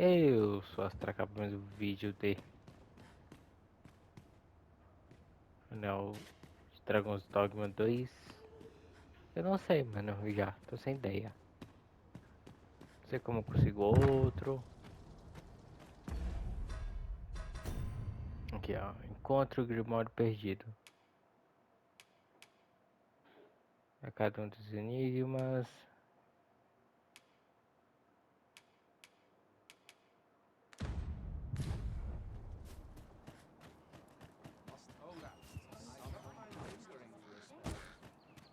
Eu sou Astracar para mais um vídeo de Anel de Dragões Dogma 2. Eu não sei, mano, eu já tô sem ideia. Não sei como eu consigo outro. Aqui, ó. Encontre o Grimório perdido. A cada um dos enigmas.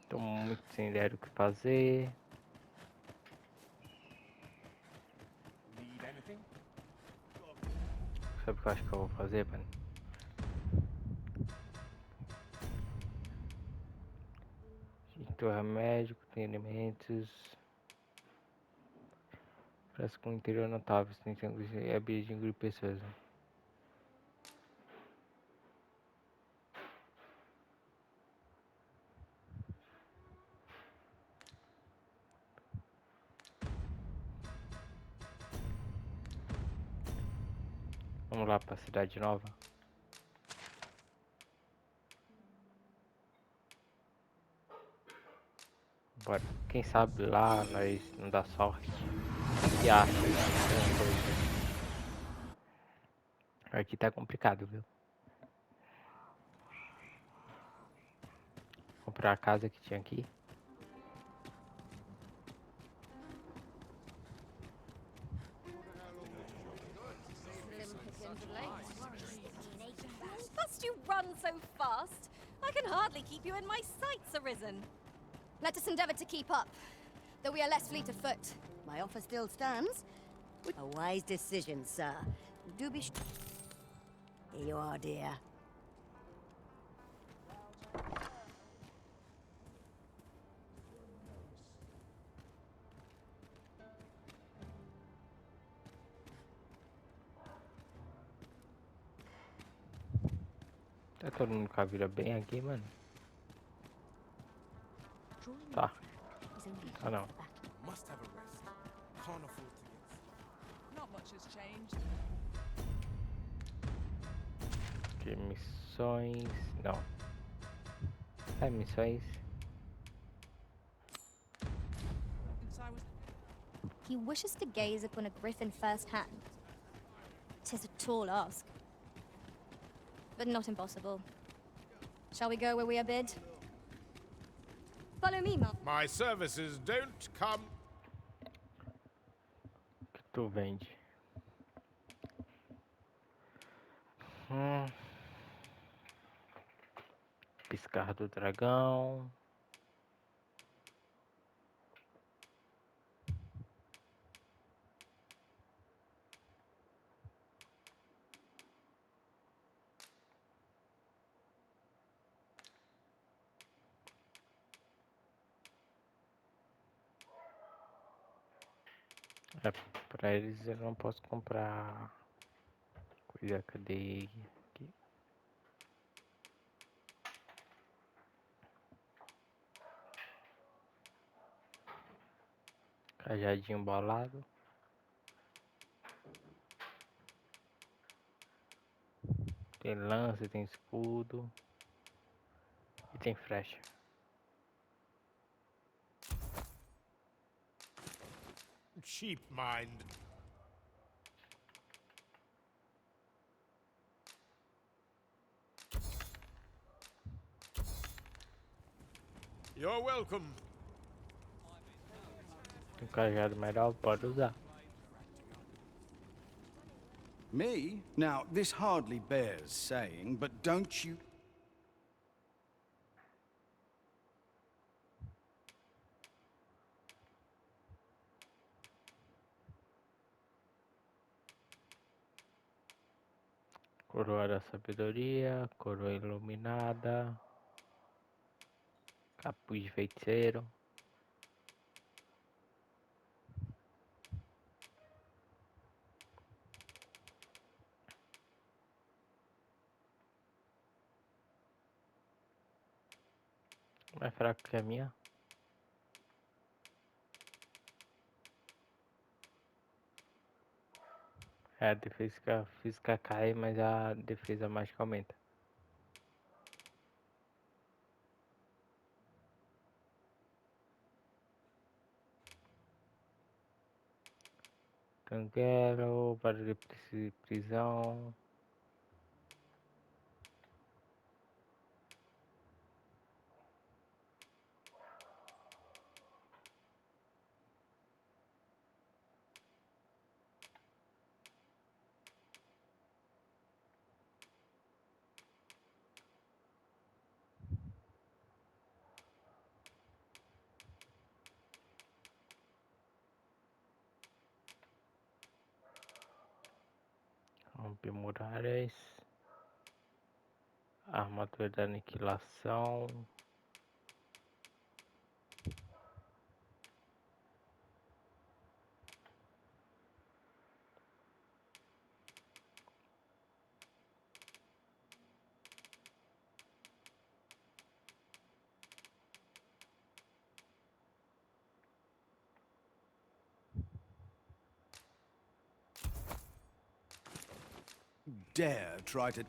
Tô muito sem ideia do que fazer. Sabe o que eu acho que eu vou fazer, mano? Tintura médico, tem elementos. Parece com um interior notável, tem habilidade de engolir pessoas. Né? Vamos lá pra cidade nova. Bora. Quem sabe lá nós não dá sorte e acha alguma coisa. Aqui tá complicado, viu? Comprar a casa que tinha aqui. Must you run so fast? I can hardly keep you in my sights, Arisen. Let us endeavor to keep up, though we are less fleet of foot. My offer still stands. A wise decision, sir. Do be... Here you are, dear. Tá todo mundo com a vida bem aqui, mano. Tá. Ah, não. Must have a rest. Can't afford to get. Not much has changed. Aqui, missões. Não. É, missões. Since I was He wishes to gaze upon a griffin firsthand. 'Tis a tall ask, but not impossible. Shall we go where we are bid? Follow me, Mark. My services don't come. O que tu vende? Piscar do dragão. É, pra eles eu não posso comprar coisa, cadê aqui? Cajadinho bolado. Tem lança, tem escudo. E tem flecha. Cheap mind. You're welcome. Tem um cajado melhor, pode usar. Me? Now, this hardly bears saying, but don't you... Coroa da sabedoria, coroa iluminada, capuz de feiticeiro. Mais fraco que a minha. É, a defesa física cai, mas a defesa mágica aumenta. Cangueiro, barulho de prisão. Romper muralhas. Armadura da aniquilação. Dare try to...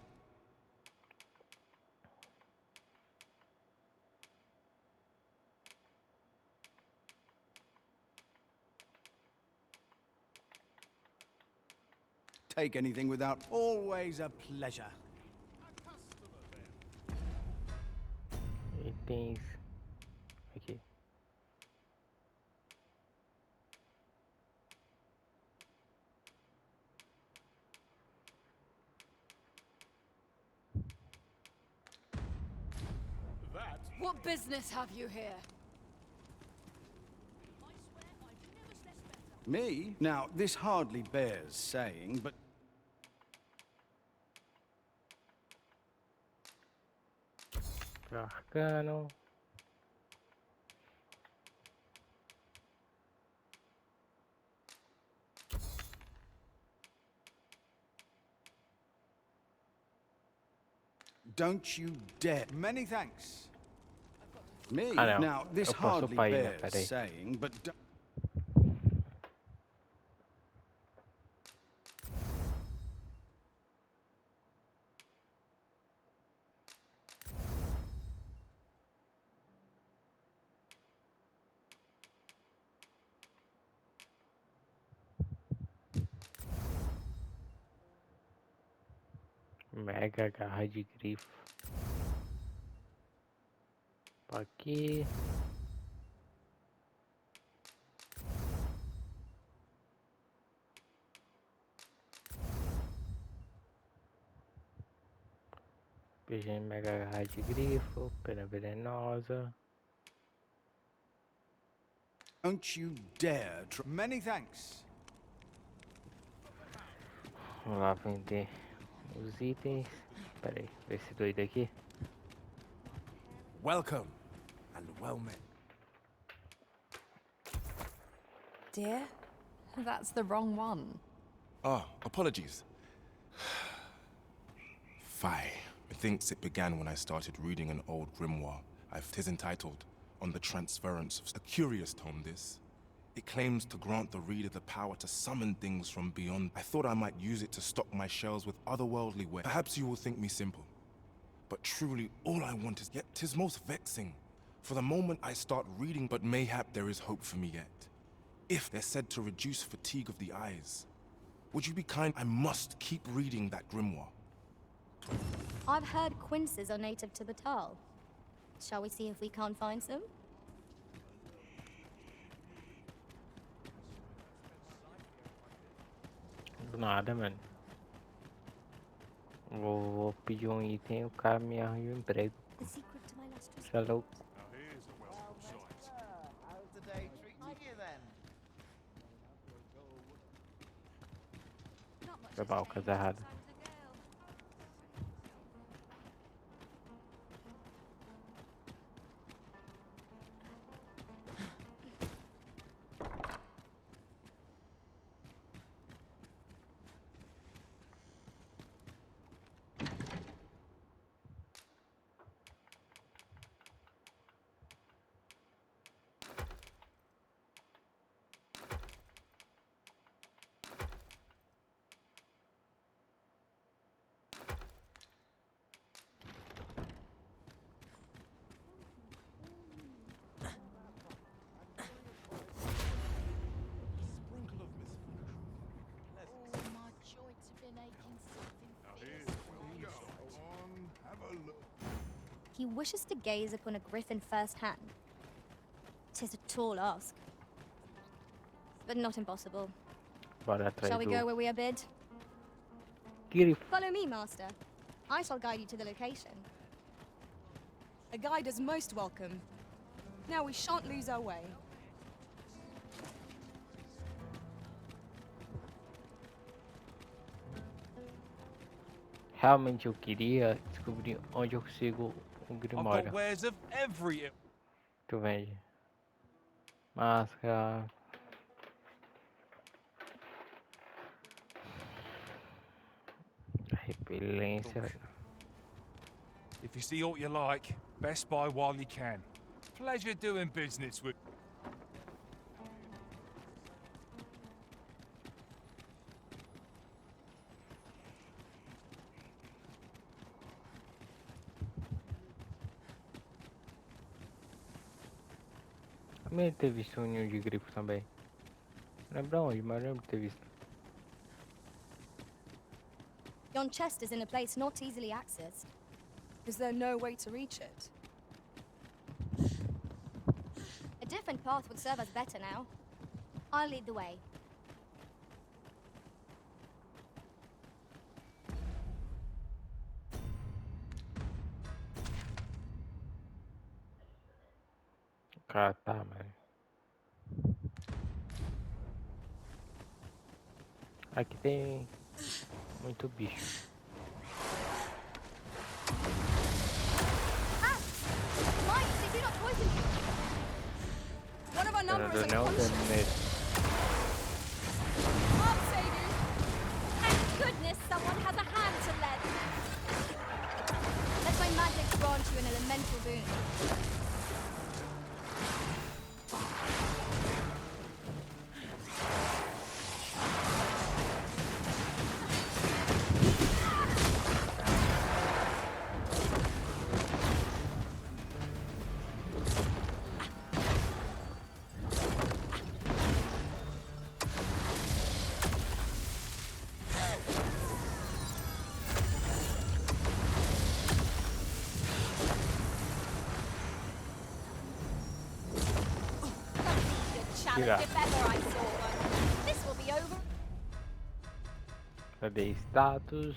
take anything without... Always a pleasure. Itens. Aqui. What business have you here? Me? Now, this hardly bears saying, but... Arcano. Don't you dare... Many thanks. Me? Ah, não. Now, this Eu posso hardly upar ele, bears peraí. saying, but... Mega garra de grifo. Aqui. PG mega garra de grifo. Pena venenosa. Don't you dare... Many thanks. Vamos lá vender os itens. Pera aí, vê esse doido aqui. Welcome and well met. Dear? That's the wrong one. Ah, apologies. Fie. Methinks it began when I started reading an old grimoire. Tis entitled, On the Transference of... A curious tome, this. It claims to grant the reader the power to summon things from beyond. I thought I might use it to stock my shelves with otherworldly wares. Perhaps you will think me simple. But truly, all I want is... Yet, 'tis most vexing. For the moment I start reading, but mayhap there is hope for me yet. If they're said to reduce fatigue of the eyes, would you be kind? I must keep reading that grimoire. I've heard quinces are native to Batal. Shall we see if we can't find some? Do nada, mano. Vou pedir um item e o cara me arranja um emprego. The secret to my lustrous... Você é louco? How's the day treating you then? Foi mal, coisa errada. he wishes to gaze upon a griffin firsthand. 'Tis a tall ask, but not impossible. Bora atrás Shall we do go where we are bid? grifo. Follow me, master. I shall guide you to the location. A guide is most welcome. Now we shan't lose our way. Realmente eu queria descobrir onde eu consigo o I've grimório. got wares of every. Tu vende máscara. Repelência. If you see what you like, best buy while you can. Pleasure doing business with. Eu lembro de ter visto um ninho de grifo também. Não lembro onde, mas eu lembro de ter visto. Yon chest is in a place not easily accessed. Is there no way to reach it? A different path would serve us better now. I'll lead the way. Ah, tá, mano. Aqui tem muito bicho. Mike, they do not poison you. One of our Eu number não is dou nem um unconscious. dano nele. Can't save you. Thank goodness someone has a hand to lend. Let my magic grant you an elemental boon. Challenge if ever I saw one. This will be over. Cadê status?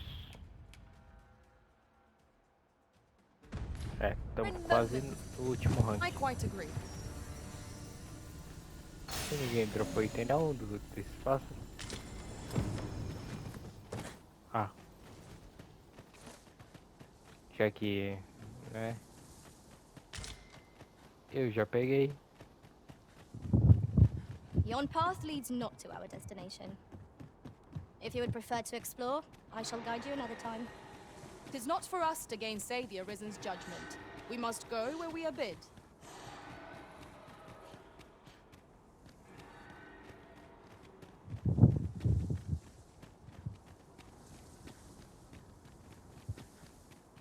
É, estamos quase no último I rank. quite agree. Se ninguém dropou item não desse espaço. Ah. Já que, né? Eu já peguei. Yon path leads not to our destination. If you would prefer to explore, I shall guide you another time. 'Tis not for us to gainsay the Arisen's judgment. We must go where we are bid.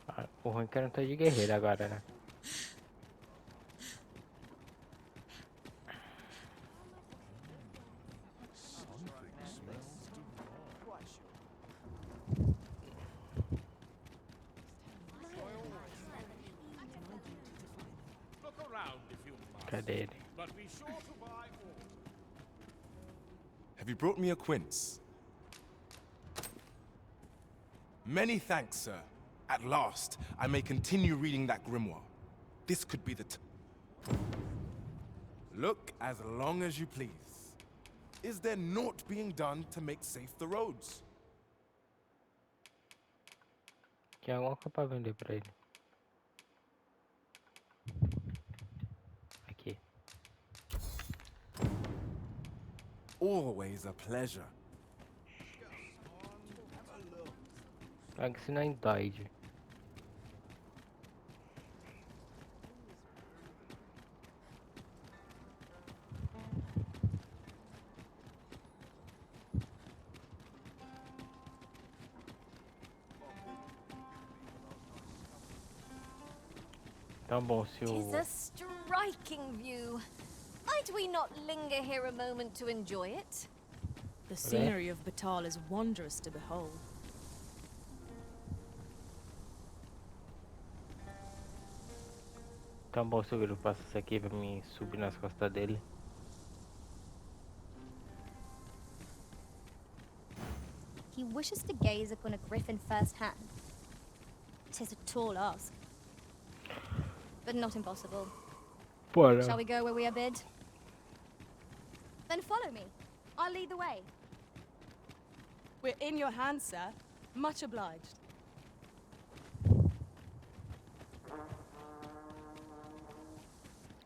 Ah, o ruim é que eu não tô de guerreiro agora, né? Look around if you Cadê ele? but be sure to buy all. Have you brought me a quince? Many thanks, sir. At last, I may continue reading that grimoire. This could be the Look as long as you please. Is there naught being done to make safe the roads? Tinha alguma coisa pra vender pra ele. Aqui. Always a pleasure. Pega isso na Android. Tá bom, se o... Tis a striking view. Might we not linger here a moment to enjoy it? The scenery of Batal is wondrous to behold. Tão bom se o grifo passa isso aqui pra mim subir nas costas dele. He wishes to gaze upon a griffin firsthand. 'Tis a tall ask, but not impossible. Bora. Shall we go where we are bid? Then follow me. I'll lead the way. We're in your hands, sir. Much obliged.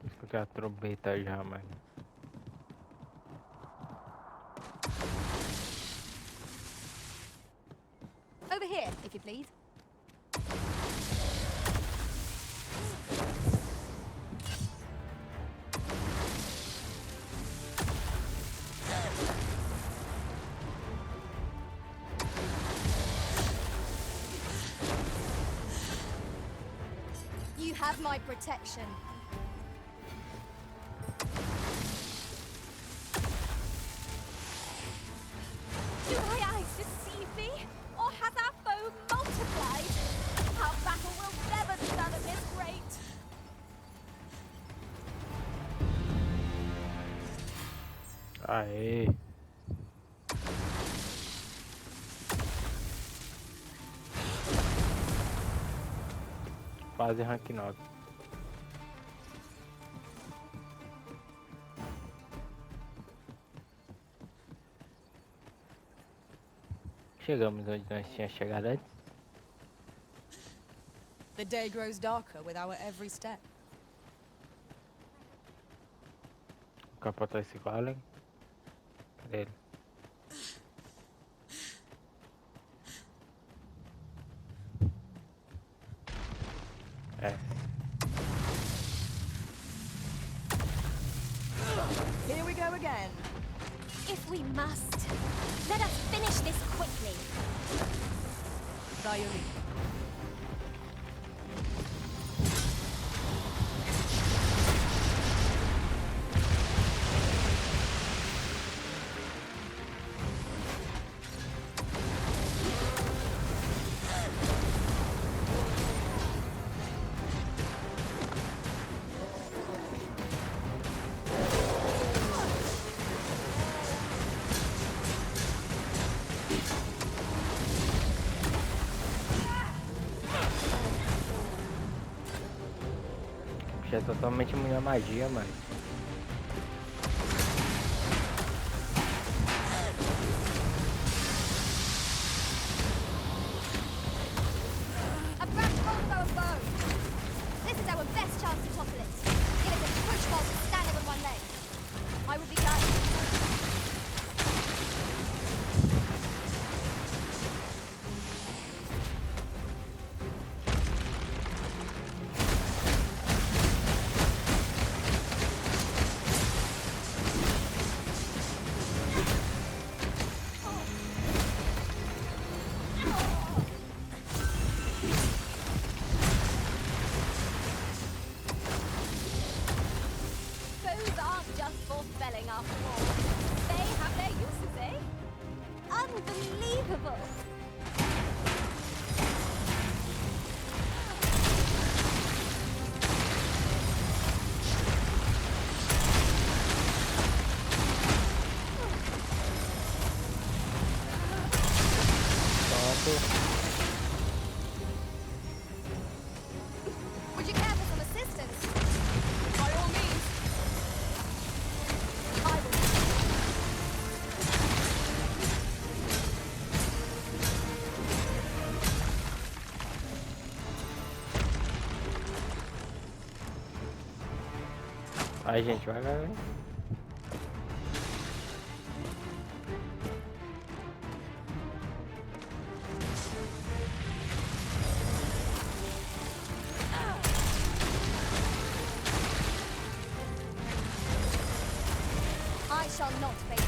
Escutar a trombeta já, mano. Over here, if you please. You have my protection. Do thy eyes deceive me? Or has our foe multiplied? Our battle will never be done at this rate. Aê. Quase rank 9. Chegamos onde nós tínhamos chegado antes. The day grows darker with our every step. Capotar esse golem. Cadê ele? É. Here we go again. If we must, let us finish this quickly. By your leave. Já é totalmente minha magia, mano. A brash crossbow and bow. This is our best chance to topple it. Give it a push while standing on one leg. I would be glad. Foes aren't just for felling after all. They have their uses, eh? Unbelievable. Pronto. Would you care for some assistance? By all means. I will. Aí, gente, vai. I shall not face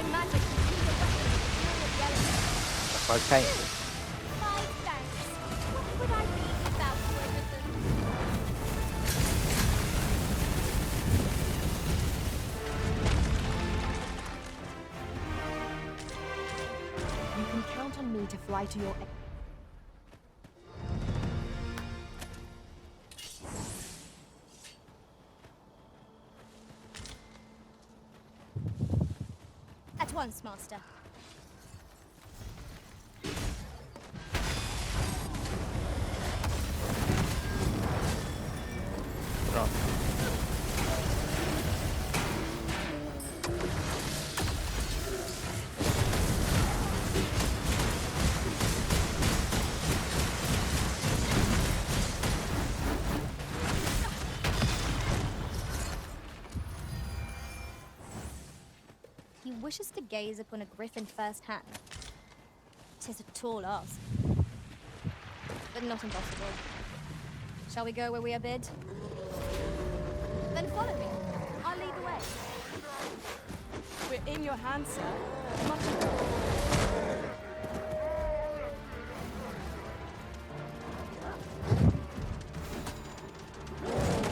my magic to use the weapon of the element. Pode cair. My thanks. What would I be without you, Everton? You can count on me to fly to your... At once, Master. Pronto. He wishes to gaze upon a griffin firsthand. 'Tis a tall ask, but not impossible. Shall we go where we are bid? Then follow me. I'll lead the way. We're in your hands, sir. Much obliged.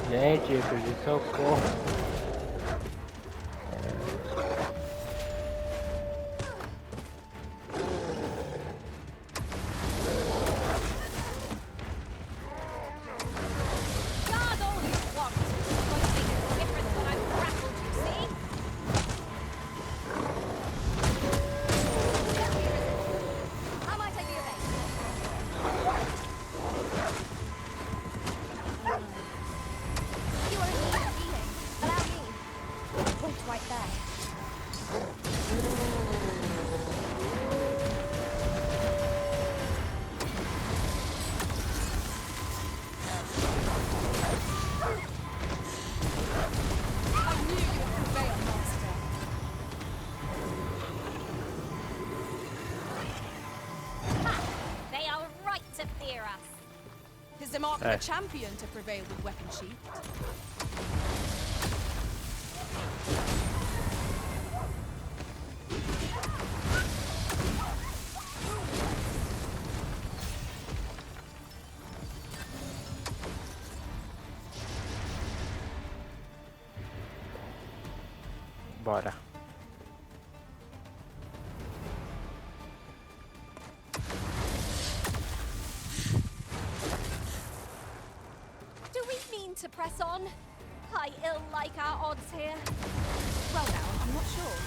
Gente, eu perdi socorro. Guard all you want. One thing is different when I'm grappled, you see? How might I be of aid? You are in need of healing. Allow me. Wait right there. I knew you would prevail, Master. They are right to fear us. Tis the mark of Hey. a champion to prevail with weapon sheathed. Bora. Do we mean to press on? I ill like our odds here. Well now, I'm not sure.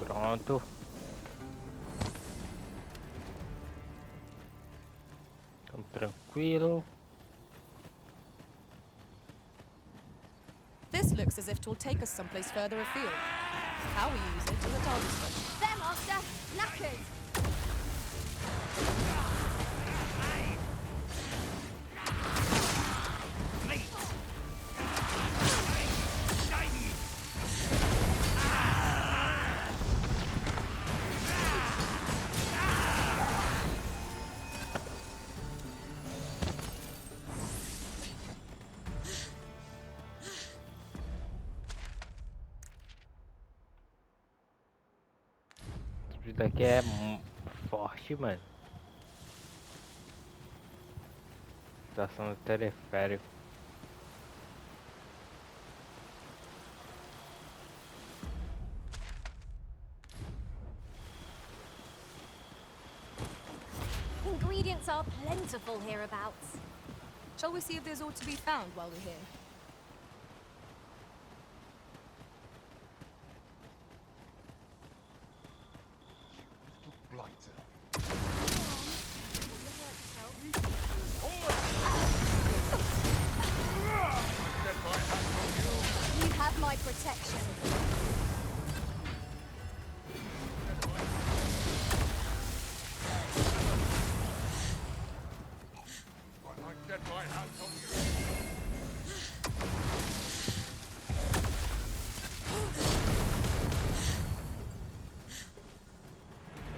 Pronto. Tamo tranquilo. This looks as if 'twill take us someplace further afield. How we use it is at our discretion. There, Master. Knackers. Isso daqui é forte, mano. Estação do teleférico. Ingredients are plentiful hereabouts. Shall we see if there's aught to be found while we're here? You have my protection.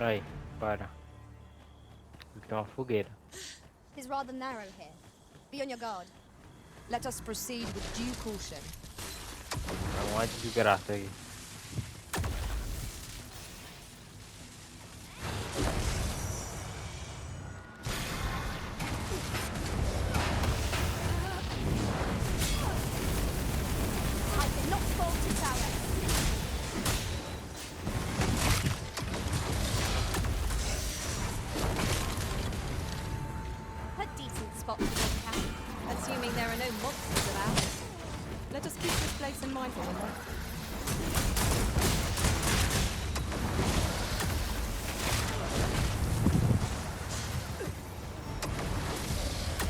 Aí, para. Aqui tem uma fogueira. It's rather narrow here. Be on your guard. Let us proceed with due caution. É um monte de graça aí. I cannot fall to tower. A decent spot to take out. Assuming there are no monsters about. Let us keep this place in mind for one more.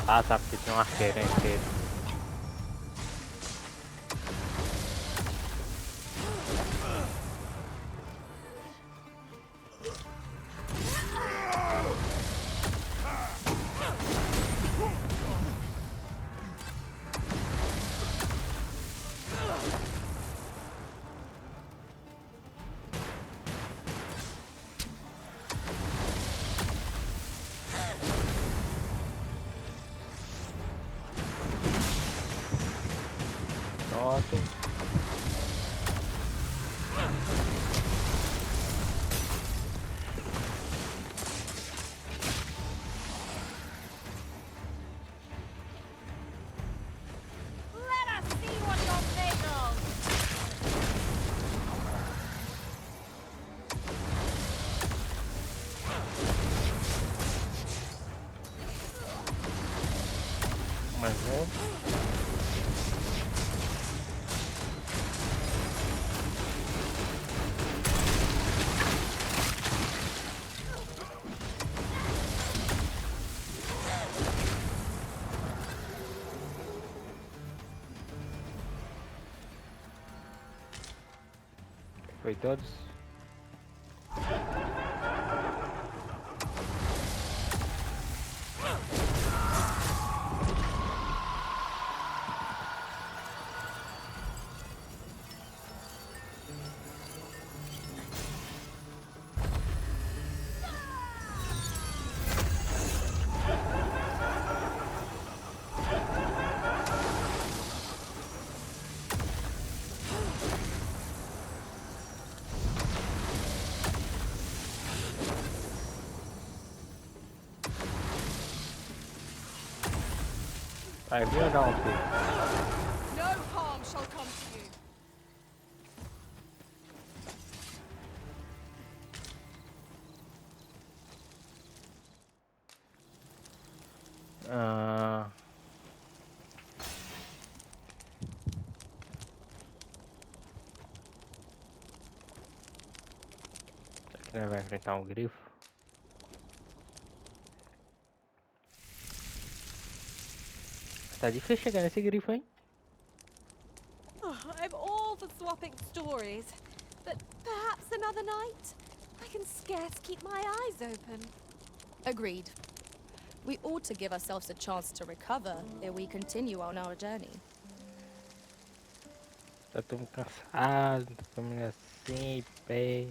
Ah, tá, porque tem um arqueiro inteiro. Pronto. Let us see what you're made of. Mais um. Foi todos? Vai vir ou não, filho? No harm shall come to you. Ah... Será que nós vai enfrentar um grifo? Tá difícil chegar nesse grifo, hein? Oh, I'm all for swapping stories, but perhaps another night? I can scarce keep my eyes open. Agreed. We ought to give ourselves a chance to recover ere we continue on our journey. Tá todo cansado, tá caminhando assim, pé.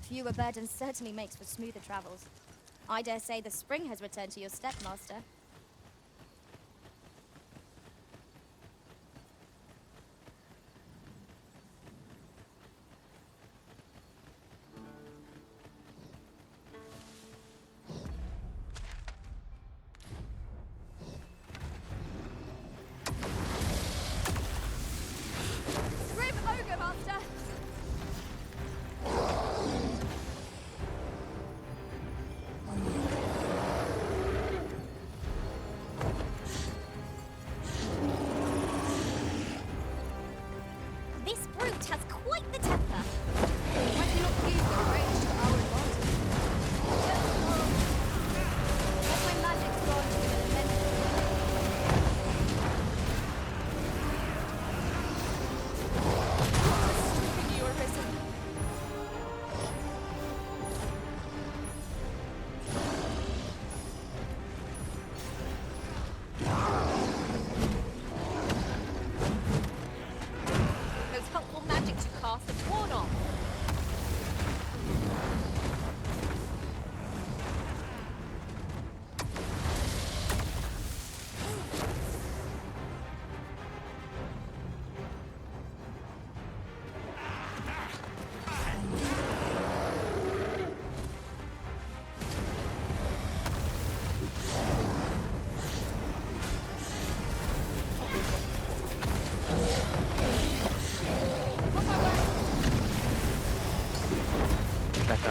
Fewer burdens certainly makes for smoother travels. I dare say the spring has returned to your step, Master. Grim Ogre Master!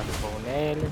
tacando fogo nele.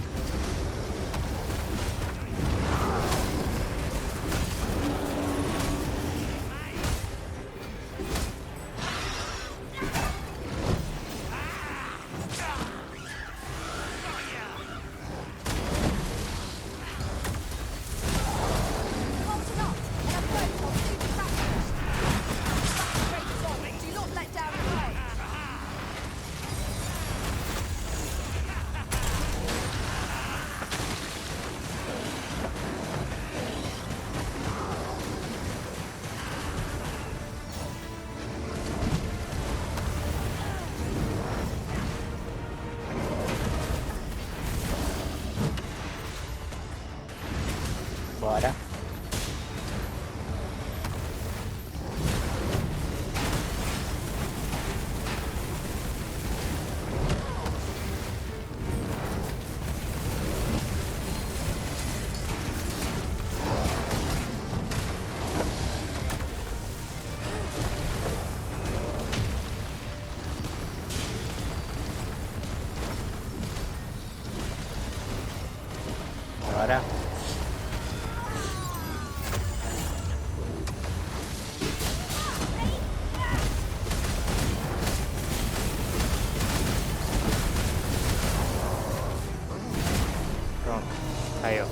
Bora. Bora. Pronto, saiu.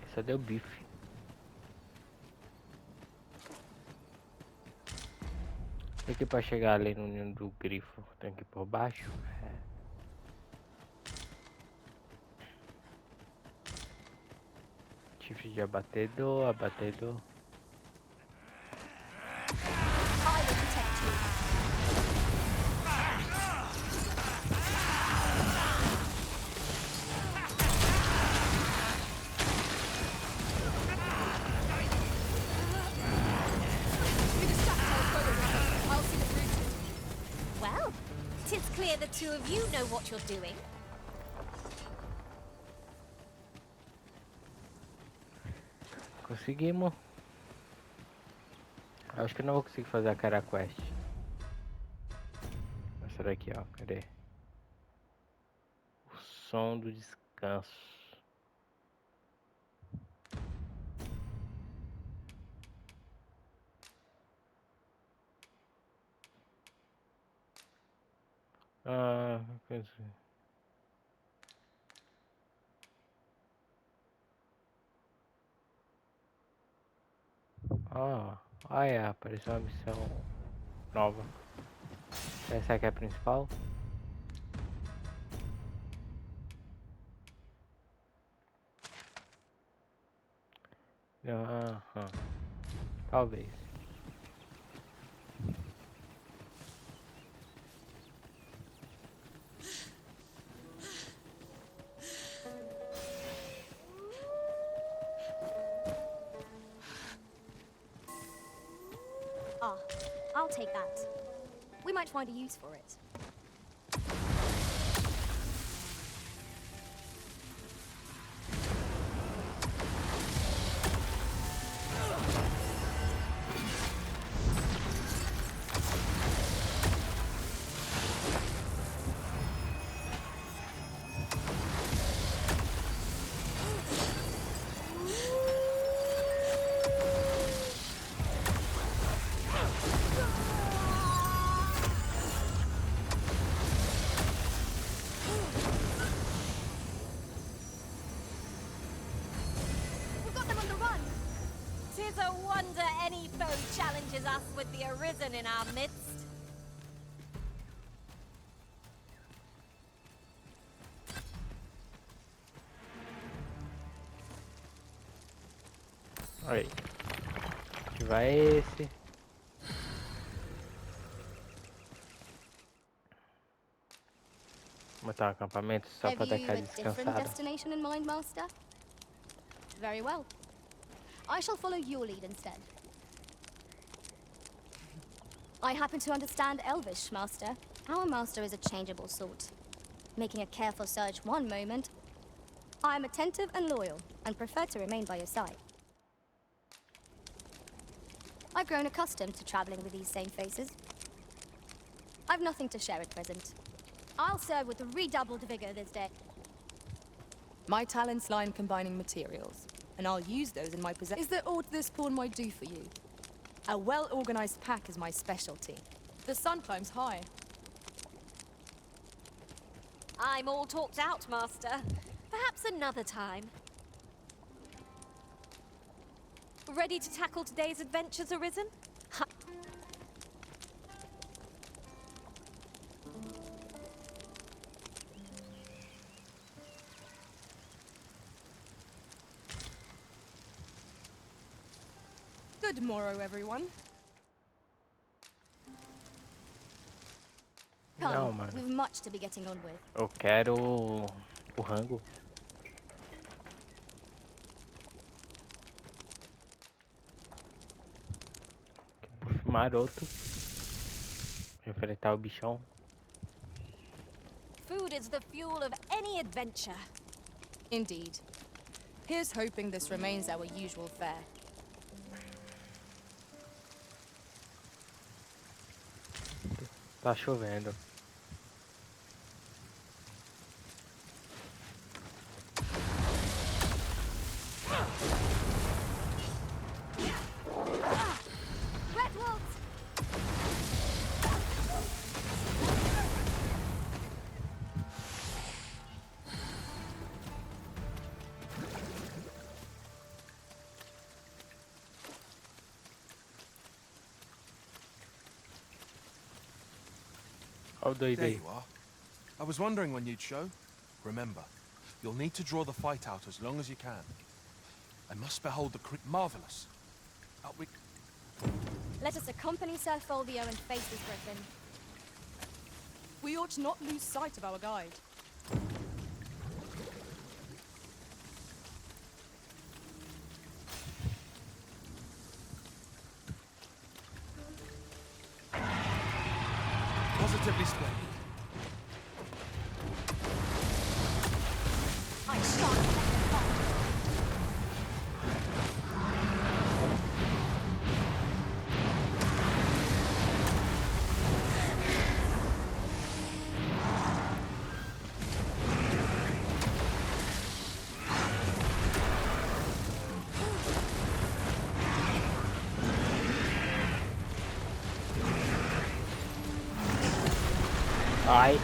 Essa deu bife. Aqui pra chegar ali no ninho do grifo, tem que ir por baixo. Chifre de abatedor, abatedor. I will protect you. Well, 'tis clear the two of you know what you're doing. Conseguimos. Acho que eu não vou conseguir fazer a cara quest. Essa daqui, ó. Cadê? O som do descanso. Ah, pensei. É, apareceu uma missão nova. Essa aqui é a principal. Aham. Talvez. Ah, I'll take that. We might find a use for it. Challenges us with the Arisen in our midst. Aí. Ativar esse. Botar um acampamento só Have pra you ficar a different descansado. destination in mind, Master? Very well. I shall follow your lead instead. I happen to understand Elvish, Master. Our master is a changeable sort. Making a careful search one moment, I am attentive and loyal, and prefer to remain by your side. I've grown accustomed to traveling with these same faces. I've nothing to share at present. I'll serve with redoubled vigor this day. My talents lie in combining materials, and I'll use those in my possession. Is there aught this pawn might do for you? A well-organized pack is my specialty. The sun climbs high. I'm all talked out, Master. Perhaps another time. Ready to tackle today's adventures, Arisen? Good morrow, everyone. Come, Não, mano. we've much to be getting on with. Eu quero o rango. Maroto. Enfrentar o bichão. Food is the fuel of any adventure. Indeed. Here's hoping this remains our usual fare. Tá chovendo. Red wolves! Olha o doido There aí. you are. I was wondering when you'd show. Remember, you'll need to draw the fight out as long as you can. I must behold the marvelous. Let us accompany Sir Fulvio and face this griffin. We ought not lose sight of our guide. Positively splendid. I shan't let them fight. Ai.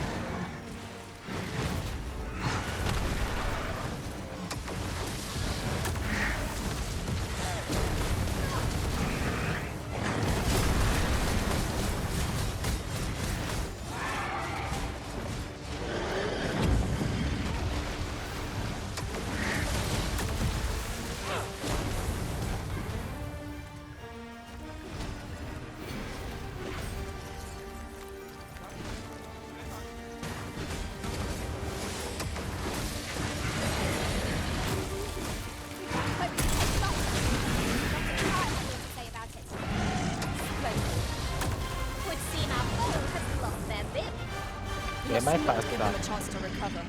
É mais fácil, Give tá? them a chance to recover.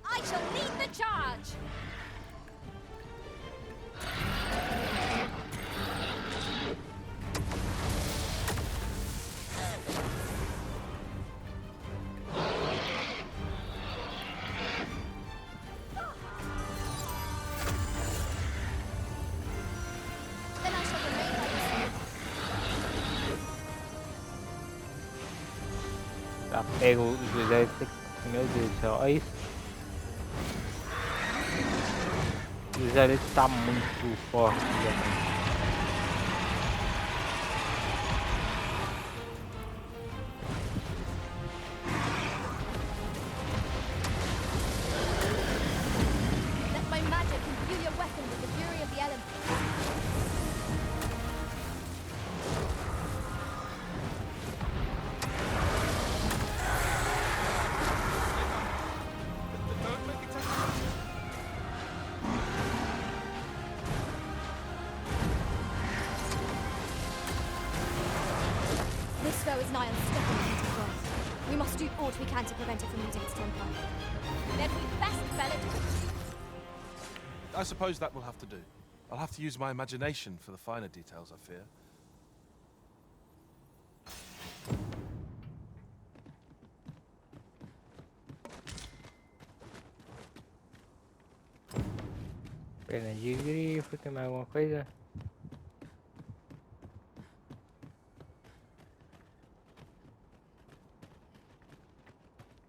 I shall lead the charge! Then I shall remain by your side. Tá pego os exércitos. Meu Deus do céu, olha isso. O exército tá muito forte, gente. Let my magic imbue your weapon with the fury of the elements. This foe is nigh unstoppable in its growth. We must do all we can to prevent it from losing its temper. Then we best fell it. I suppose that will have to do. I'll have to use my imagination for the finer details, I fear. Pena de grifo, tem mais alguma coisa?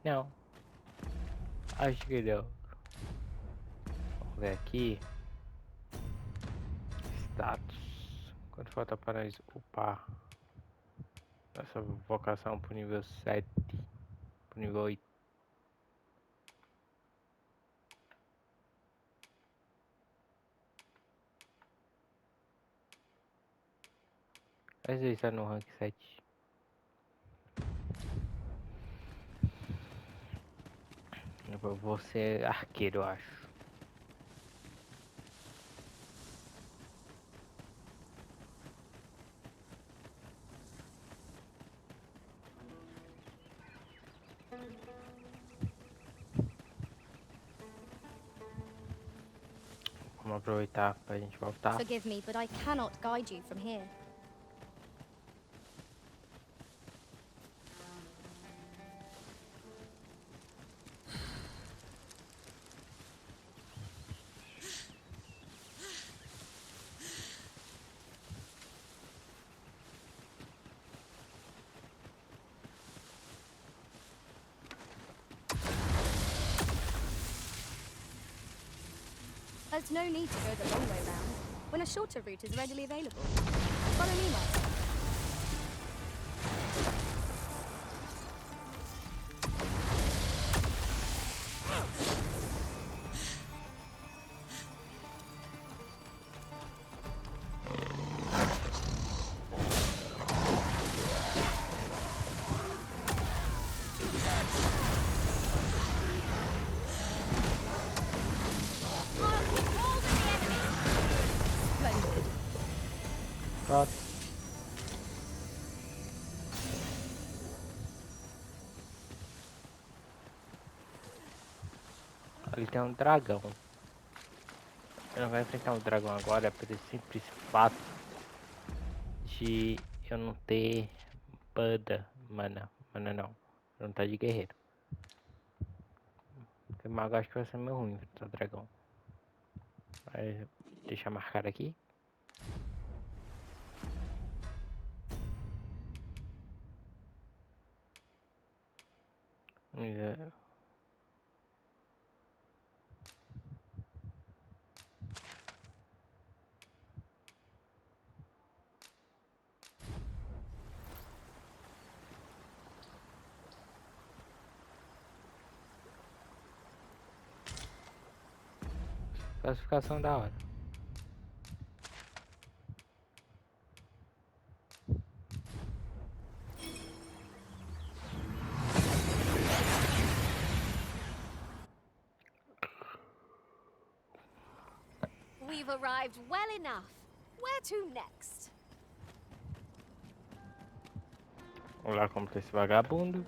Não. Acho que deu. Vamos ver aqui. Status. Quanto falta para nós upar essa vocação pro nível 7? Pro nível 8. Às vezes tá no rank 7. Eu vou ser arqueiro, eu acho. Vamos aproveitar pra gente voltar. Forgive me, but I cannot guide you from here. There's no need to go the long way round, when a shorter route is readily available. Follow me, Master. Pronto. Ali tem um dragão. Eu não vou enfrentar um dragão agora pelo simples fato de eu não ter mana não. Eu não tá de guerreiro. Porque mago acho que vai ser meio ruim enfrentar o dragão. Vai deixar marcado aqui. Classificação da hora. We've arrived well enough. Where to next? Vamos lá como tá esse vagabundo.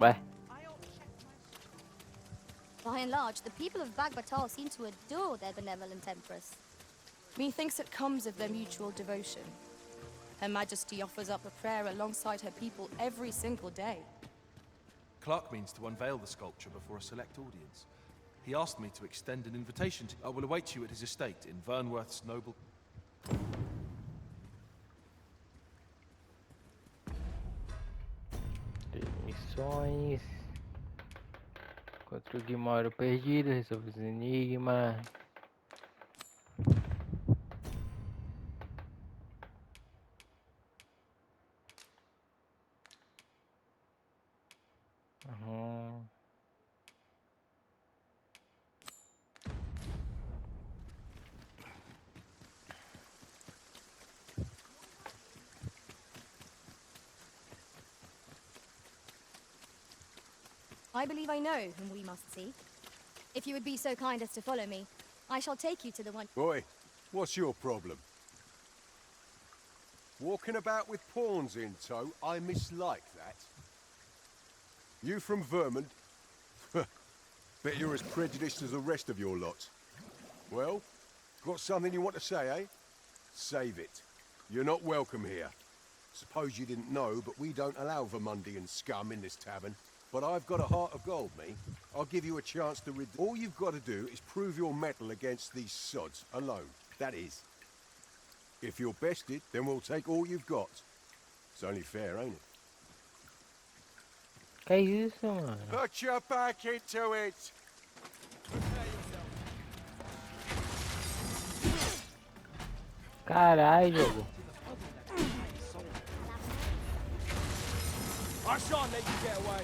Ué, By and large, the people of Bagbatal seem to adore their benevolent empress. Methinks it comes of their mutual devotion. Her Majesty offers up a prayer alongside her people every single day. Clark means to unveil the sculpture before a select audience. He asked me to extend an invitation to... I will await you at his estate in Vernworth's noble... missões. Encontre o Grimório perdido, resolve os enigmas. I believe I know whom we must see. If you would be so kind as to follow me, I shall take you to the one... Boy, what's your problem? Walking about with pawns in tow, I mislike that. You from Vermont? Bet you're as prejudiced as the rest of your lot. Well, got something you want to say, eh? Save it. You're not welcome here. Suppose you didn't know, but we don't allow Vermundian scum in this tavern. But I've got a heart of gold, me. I'll give you a chance to rid... All you've got to do is prove your mettle against these sods, alone. That is. If you're bested, then we'll take all you've got. It's only fair, ain't it? Que isso, mano? Put your back into it! Caralho, jogo. I shan't let you get away.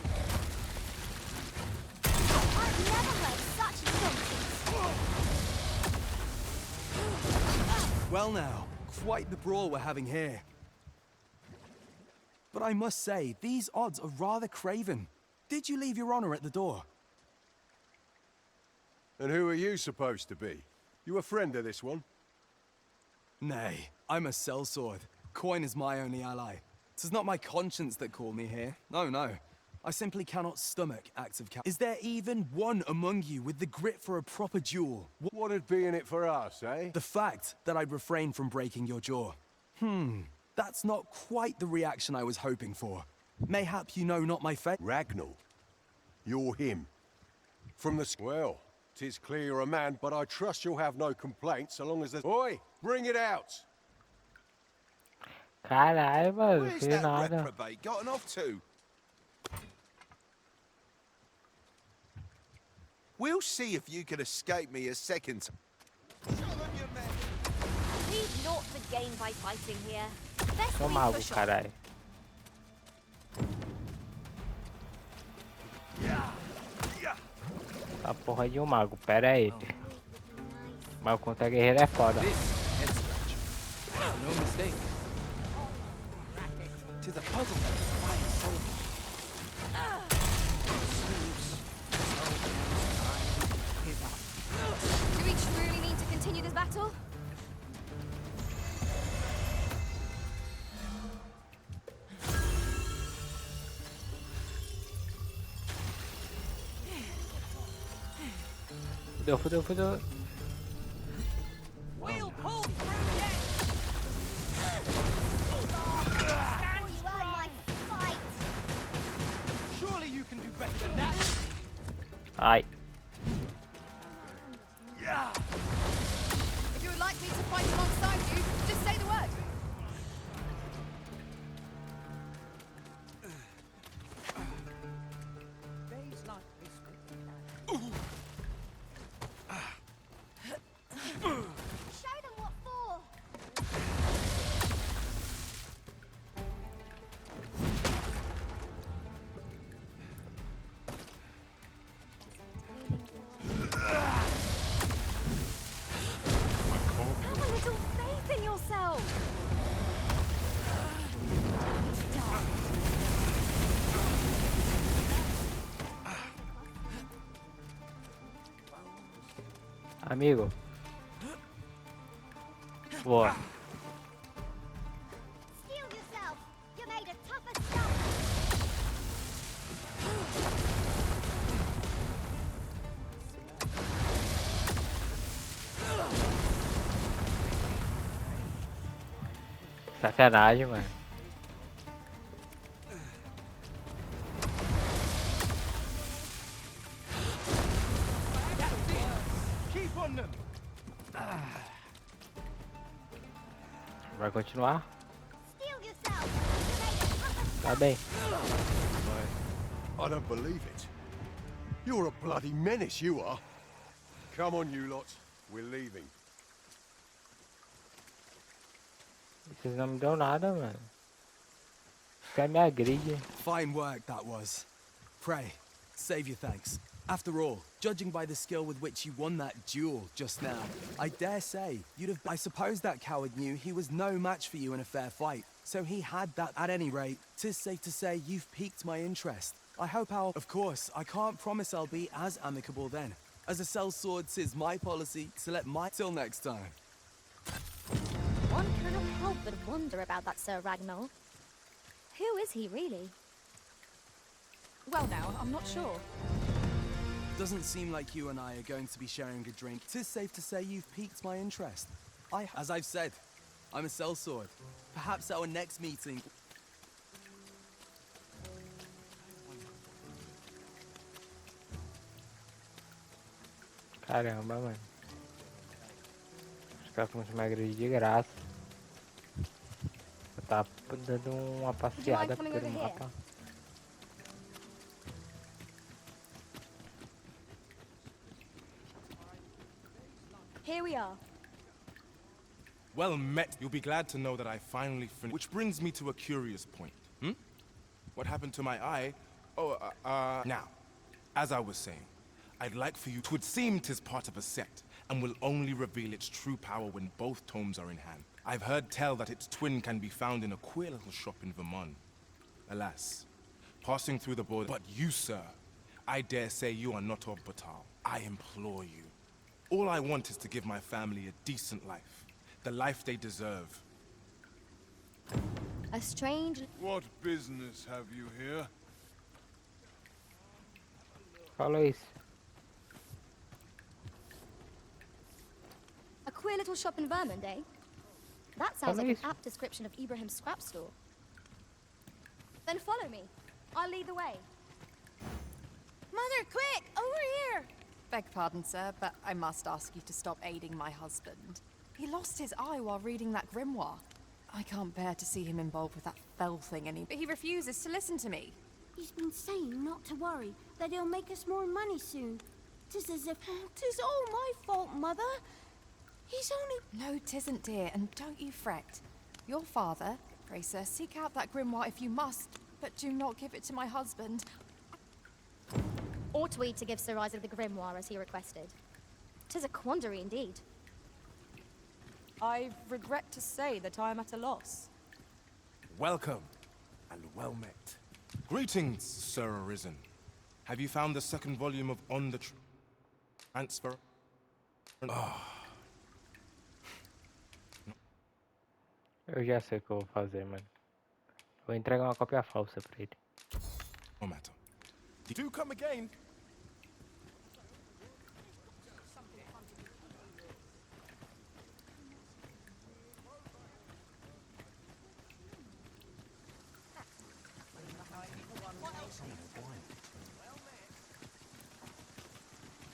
I've never heard such nonsense. Well now, quite the brawl we're having here. But I must say, these odds are rather craven. Did you leave your honor at the door? And who are you supposed to be? You a friend of this one? Nay, I'm a sellsword. Coin is my only ally. 'Tis not my conscience that called me here. No, no. I simply cannot stomach acts of Is there even one among you with the grit for a proper duel? What'd be in it for us, eh? The fact that I'd refrain from breaking your jaw. That's not quite the reaction I was hoping for. Mayhap you know not my fate. Ragnall. You're him. From the... Well, 'tis clear you're a man, but I trust you'll have no complaints so long as there's... Oi! Bring it out! Caralho, mano. Where's Fiz that nada. reprobate gotten off to? We'll see if you can escape me a second time. We've naught to gain by fighting here. Best Sou we mago, push on. caralho. A porra de um mago, pera aí. Mago contra guerreiro é foda. No mistake. Tis a puzzle that defies Solomon. Do we truly need to continue this battle? Fudeu, fudeu, fudeu. We'll pull through yet. Stand strong. Fight. Surely you can do better than that. Ai. If you would like me to fight alongside you, just say the word. Show them what for. Have a little faith in yourself. Amigo. Boa. Steel yourself. You're made of tougher stuff. Sacanagem, mano. Keep on them. Vai continuar? Steel yourself. You're made of tougher stuff. Tá bem. I don't believe it. You're a bloody menace, you are. Come on, you lot. We're leaving. Vocês não me dão nada, mano. Quer me agride. Fine work that was. Pray, save your thanks. After all, judging by the skill with which you won that duel just now, I dare say you'd have... I suppose that coward knew he was no match for you in a fair fight, so he had that. At any rate, 'tis safe to say you've piqued my interest. I hope I'll... Of course, I can't promise I'll be as amicable then. As a sellsword, 'tis my policy to let my... Till next time. One cannot help but wonder about that Sir Ragnall. Who is he really? Well now, I'm not sure. Doesn't seem like you and I are going to be sharing a drink. 'Tis safe to say you've piqued my interest. As I've said, I'm a sellsword. Perhaps our next meeting... Caramba, mano. Os caras começam a agredir de graça. Eu tava dando uma passeada coming pelo over here? mapa. Here we are. Well met. You'll be glad to know that I finally finished. Which brings me to a curious point. What happened to my eye? Now, as I was saying, I'd like for you... 'Twould seem 'tis part of a set, and will only reveal its true power when both tomes are in hand. I've heard tell that its twin can be found in a queer little shop in Vermont. Alas, passing through the border... But you, sir, I dare say you are not of Batal. I implore you. All I want is to give my family a decent life. The life they deserve. A strange... What business have you here? Fala isso. A queer little shop in Vermont, eh? That sounds like an Nice. apt description of Ibrahim's scrap store. Then follow me. I'll lead the way. Mother, quick! Over here! Beg pardon, sir, but I must ask you to stop aiding my husband. He lost his eye while reading that grimoire. I can't bear to see him involved with that fell thing anymore. But he refuses to listen to me. He's been saying not to worry, that he'll make us more money soon. 'Tis as if... 'Tis all my fault, Mother. He's only... No, 'tisn't, dear, and don't you fret. Your father, pray sir, seek out that grimoire if you must, but do not give it to my husband. Ought we to give Sir Isaac the grimoire as he requested? 'Tis a quandary indeed. I regret to say that I am at a loss. Welcome, and well met. Greetings, Sir Arisen. Have you found the second volume of On the Transfer? Eu já sei o que eu vou fazer, mano. Vou entregar uma cópia falsa pra ele. No matter. Do come again.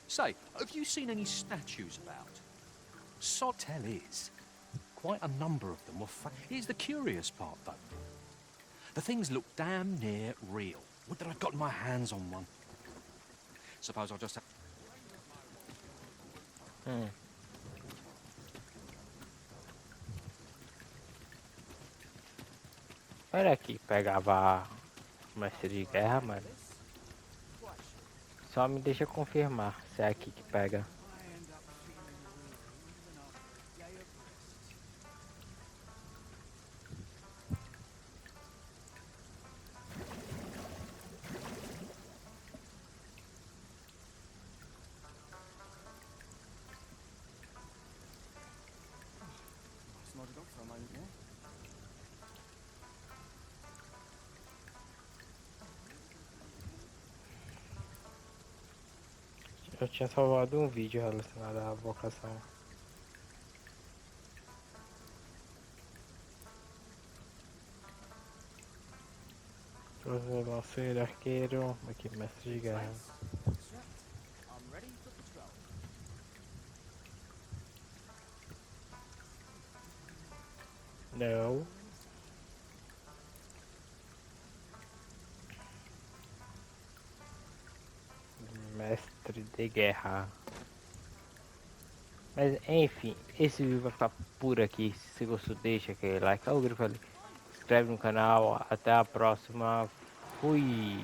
Say, have you seen any statues about? Sotel is. Quite a number of them were Here's the curious part, though. The things look damn near real. Would that I'd gotten my hands on one. Suppose I'll just have... Olha aqui, pegava o mestre de guerra, mano. Só me deixa confirmar se é aqui que pega. Eu tinha salvado um vídeo relacionado à vocação. Eu lancei arqueiro, aqui mestre de guerra. Não. Mestre de guerra. Mas enfim, esse vídeo vai ficar por aqui. Se você gostou, deixa aquele like. Olha o grifo ali. Se inscreve no canal. Até a próxima. Fui.